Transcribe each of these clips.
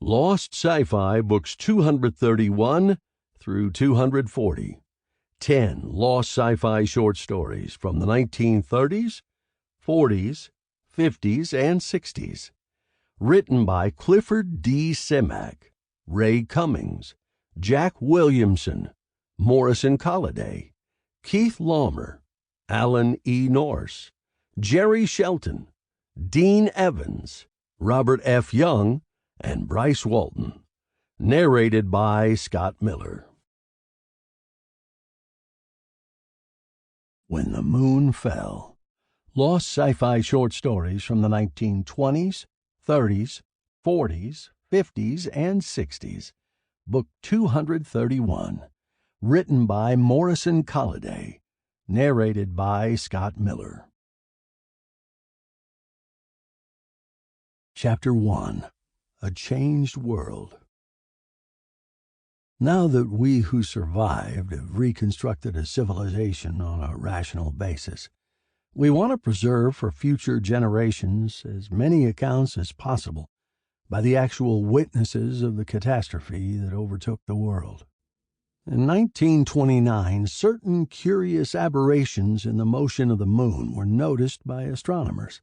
Lost Sci-Fi books 231 through 240. 10 lost sci-fi short stories from the 1930s, 40s, 50s, and 60s. Written by Clifford D. Simak, Ray Cummings, Jack Williamson, Morrison Colladay, Keith Laumer, Alan E. Nourse, Jerry Shelton, Dean Evans, Robert F. Young, and Bryce Walton. Narrated by Scott Miller. When the Moon Fell. Lost sci-fi short stories from the 1920s, 30s, 40s, 50s, and 60s. Book 231. Written by Morrison Colladay. Narrated by Scott Miller. Chapter 1. A Changed World. Now that we who survived have reconstructed a civilization on a rational basis, we want to preserve for future generations as many accounts as possible by the actual witnesses of the catastrophe that overtook the world. In 1929, certain curious aberrations in the motion of the moon were noticed by astronomers,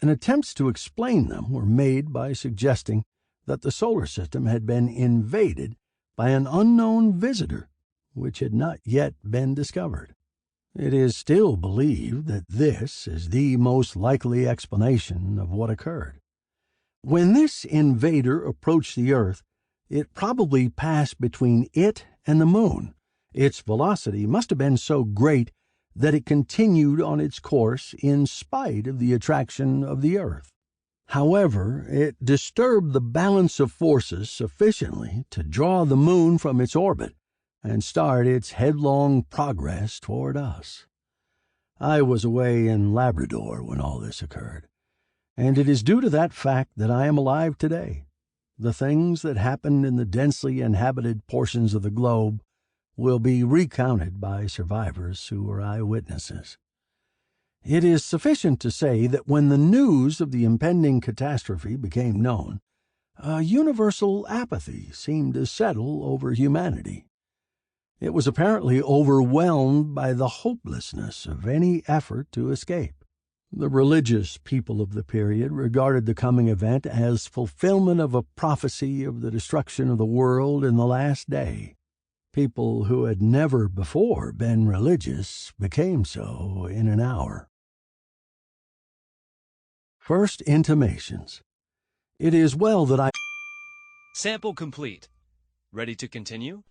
and attempts to explain them were made by suggesting that the solar system had been invaded by an unknown visitor, which had not yet been discovered. It is still believed that this is the most likely explanation of what occurred. When this invader approached the Earth, it probably passed between it and the moon. Its velocity must have been so great that it continued on its course in spite of the attraction of the Earth. However, it disturbed the balance of forces sufficiently to draw the moon from its orbit and start its headlong progress toward us. I was away in Labrador when all this occurred, and it is due to that fact that I am alive today. The things that happened in the densely inhabited portions of the globe will be recounted by survivors who were eyewitnesses. It is sufficient to say that when the news of the impending catastrophe became known, a universal apathy seemed to settle over humanity. It was apparently overwhelmed by the hopelessness of any effort to escape. The religious people of the period regarded the coming event as fulfillment of a prophecy of the destruction of the world in the last day. People who had never before been religious became so in an hour. First intimations. It is well that Sample complete. Ready to continue?